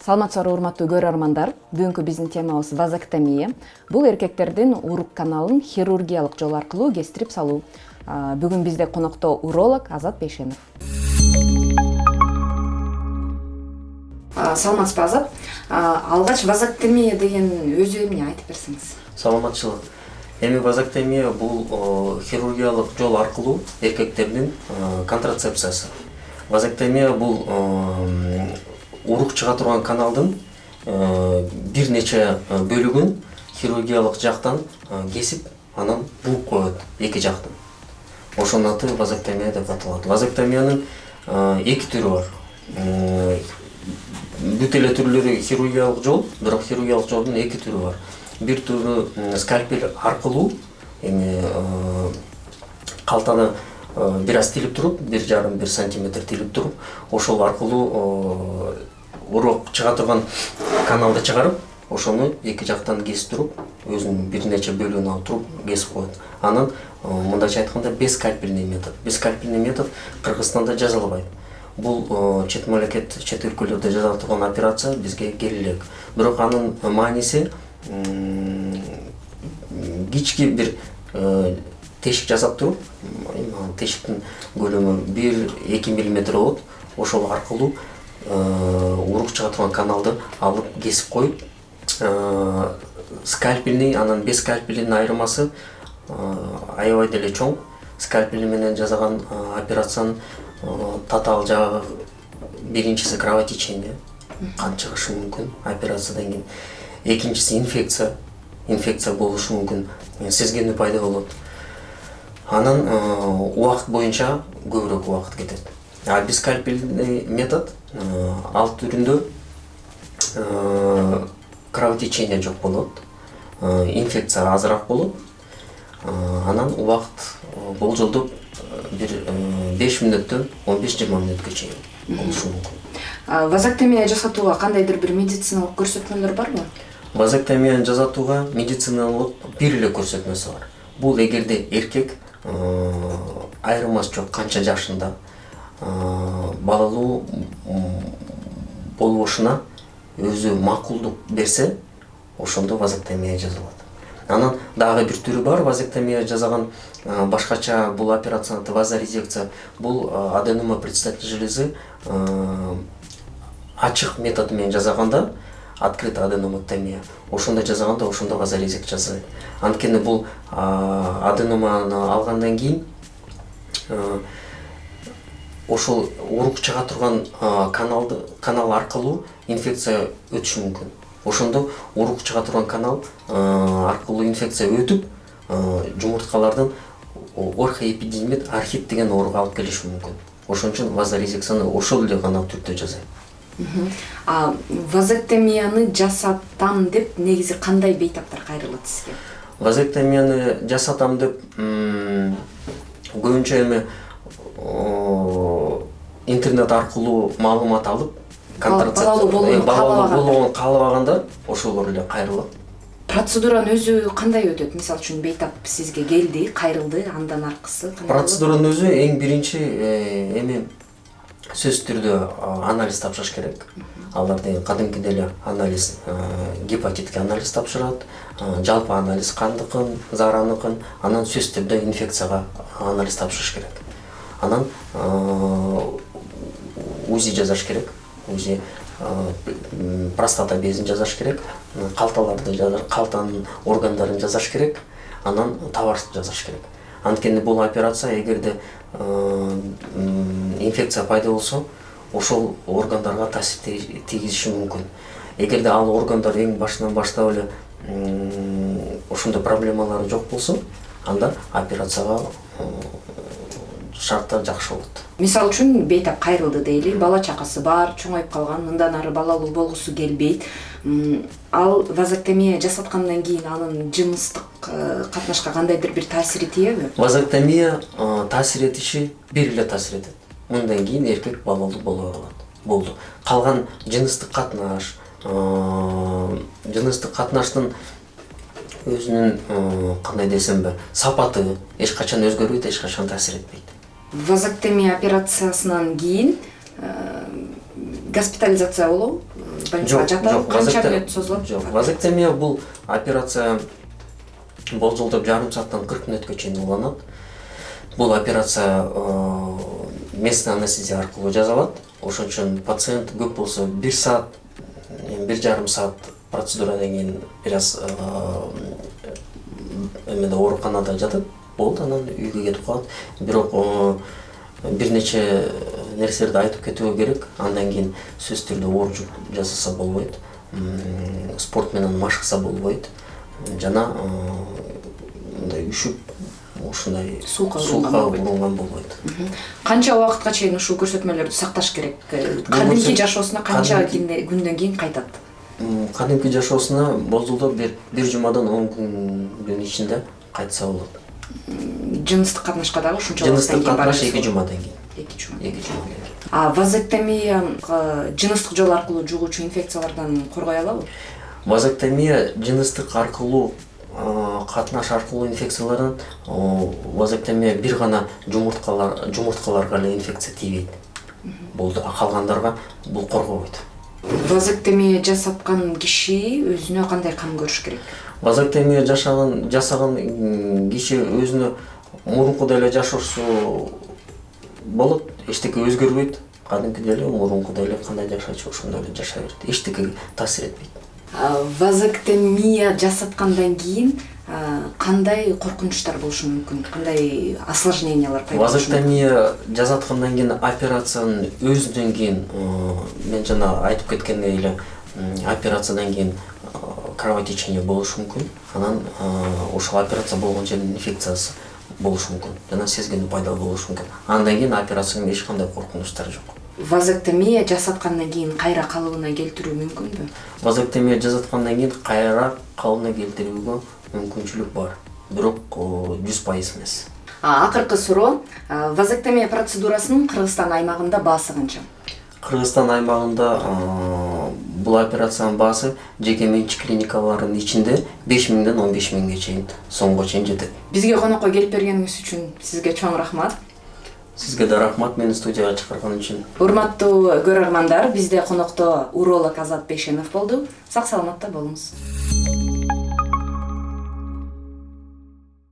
Саламатсыздарбы урматтуу көрөрмандар. Бүгүнкү биздин темабыз вазоктомия. Бул эркектердин урук каналын хирургиялык жол аркылуу кестирип салуу. Бүгүн бизде конокто уролог Азат Бейшенов. Саламатсызбы, Азат? Алгач вазоктомия деген өзү эмне айтып берсеңиз? Саламатчылык. Эми вазоктомия бул хирургиялык жол аркылуу эркектердин контрацепциясы. Вазоктомия бул урук чыга турган каналдын бир нече бөлүгүн хирургиялык жактан кесип, анан бууп коет эки жактан. Ошонун аты вазоктомия деп аталат. Вазоктомиянын эки түрү бар. Бүт эле түрлөрү хирургиялык жол, бирок хирургиялык жолдун эки түрү бар. Бир түрү скальпель аркылуу, эми калтаны бир аз тилип туруп, 1,5 сантиметр тилип туруп, ошол аркылуу урук чыга турган каналды чыгарып, ошону эки жактан кесип туруп, өзүнүн бир нече бөлүгүн алып туруп кесип коет. Анан мындайча айтканда бескальпельный метод. Бескальпельный метод Кыргызстанда жасалбайт. Бул чет мамлекет, чет өлкөлөрдө жасалган операция бизге келелек. Бирок анын мааниси кички бир тешик жасап туруп, тешиктин көлөмү 1-2 мм болот. Ошол аркылуу урук чыга турган каналды алып кесип коюп, скальпельный, анан бескальпельный айырмасы аябай деле чоң. Скальпель менен жасаган операциянын татаал жагы биринчиси кровотечение, кан чыгышы мүмкүн операциядан кийин. Экинчиси инфекция болушу мүмкүн, сезгенүү пайда болот. Анан убакыт боюнча көбүрөөк убакыт кетет. А бескальпельный метод ал түрүндө кровотечение жок болот, инфекция азыраак болот. Анан убакыт болжолдоп бир 5 мүнөттөн 15-20 мүнөткө чейин болушу мүмкүн. Вазоктомия жасатууга кандайдыр бир медициналык көрсөтмөлөр барбы? Вазоктомияны жасатууга медициналык бир эле көрсөтмөсү бар. Бул эгерде эркек айырмасы жок канча жашында балалуу болбошуна өзү макулдук берсе, ошондо вазоктомия жасалат. Анан дагы бир түрү бар, вазоктомия жасаган башкача бул операцияны вазорезекция. Бул аденома предстательной железы ачык метод менен жасаганда, открытая аденомэктомия. Ошондо жасаганда, ошондо вазорезек жасайт. Анткени бул аденоманы алгандан кийин ошол урук чыга турган канал аркылуу инфекция өтүшү мүмкүн. Ошондо урук чыга турган канал аркылуу инфекция өтүп, жумурткалардын орхоэпидидимит архит деген ооруга алып келиши мүмкүн. Ошон үчүн вазорезекцияны ошол эле гана түрдө жасайт. Вазоктомияны жасатам деп негизи кандай бейтаптар кайрылат сизге? Вазоктомияны жасатам деп көбүнчө эми интернет аркылуу маалымат алып, балалуу болууну каалабагандар ошолор эле кайрылат. Процедуранын өзү кандай өтөт? Мисалы үчүн бейтап сизге келди, кайрылды, андан аркысы кандай? Процедуранын өзү эң биринчи эми сөзсүз түрдө анализ тапшырыш керек. Аларды кадимкидей эле анализ, гепатитке анализ тапшырат, жалпы анализ кандыкын, заараныкын, анан сөзсүз түрдө инфекцияга анализ тапшырыш керек. Анан УЗИ жасаш керек. УЗИ простата безин жасаш керек, калталарды жасаш, калтанын органдарын жасаш керек, анан табарышты жасаш керек. Анткени бул операция эгерде инфекция пайда болсо, ошол органдарга таасир тийгизиши мүмкүн. Эгерде ал органдар эң башынан баштап эле ошондой проблемалары жок болсо, анда операцияга шарттар жакшы болот. Мисалы үчүн бейтап кайрылды дейли, бала чакасы бар, чоңоюп калган, мындан ары балалуу болгусу келбейт. Ал вазоктомия жасаткандан кийин анын жыныстык катнашка кандайдыр бир таасири тиеби? Вазоктомия таасир этиши бир эле таасир этет. Мындан кийин эркек балалуу боло алат. Болду. Калган жыныстык катнаштын өзүнүн кандай десемби, сапаты эч качан өзгөрбөйт, эч качан таасир этпейт. Вазоктомия операциясынан кийин госпитализация болобу? больницага жатабы? Канча мүнөт созулат? Жок, вазоктомия бул операция болжолдоп жарым сааттан 40 мүнөткө чейин уланат. Бул операция местный анестезия аркылуу жасалат. Ошон үчүн пациент көп болсо 1 саат, 1,5 саат процедурадан кийин бир аз эмеде ооруканада жатат, болду, анан үйгө кетип калат. Бирок бир нече нерселерди айтып кетүү керек. Андан кийин сөзсүз түрдө оор жүк жасаса болбойт. Спорт менен машыкса болбойт. Жана мындай үшүп ушундай суукка урунган болбойт. Канча убакытка чейин ушул көрсөтмөлөрдү сакташ керек? Кадимки жашоосуна канча күндөн кийин кайтат? Кадимки жашоосуна болжолдоп бир жумадан 10 күндүн ичинде кайтса болот. Жыныстык катнашка дагы ушунча жыныстык катнаш 2 жумадан кийин. 2 жумадан кийин. Вазоктомия жыныстык жол аркылуу жугуучу инфекциялардан коргой алабы? Вазоктомия жыныстык аркылуу катнаш аркылуу инфекциялардан, вазоктомия бир гана жумурткаларга эле инфекция тийбейт. Болду, калгандарга бул коргобойт. Вазоктомия жасаткан киши өзүнө кандай кам көрүш керек? Вазоктомия жасаган киши өзүнө мурункудай эле жашоосу болот, эчтеке өзгөрбөйт. Кадимкидей эле, мурункудай эле кандай жашачу ошондой эле жашай берет. Эчтеке таасир этпейт. Вазоктомия жасаткандан кийин кандай коркунучтар болушу мүмкүн? Кандай осложнениялар пайда болушу мүмкүн? Вазоктомия жасаткандан кийин операциянын өзүнөн кийин мен жана айтып кеткендей эле операциядан кийин кровотечение болушу мүмкүн. Анан ошол операция болгон жердин инфекциясы болушу мүмкүн. Жана сезгенүү пайда болушу мүмкүн. Андан кийин операциядан эч кандай коркунучтар жок. Вазоктомия жасаткандан кийин кайра калыбына келтирүү мүмкүнбү? Вазоктомия жасаткандан кийин кайра калыбына келтирүүгө мүмкүнчүлүк бар. Бирок 100% эмес. Акыркы суроо, вазоктомия процедурасынын Кыргызстан аймагында баасы канча? Кыргызстан аймагында бул операциянын баасы жеке менчик клиникалардын ичинде 5000ден 15000ге чейин сомго чейин жетет. Бизге конокко келип бергениңиз үчүн сизге чоң рахмат. Сизге да рахмат, мени студияга чакырган үчүн. Урматтуу көрөрмандар, бизде конокто уролог Азат Бейшенов болду. Сак саламатта болуңуз.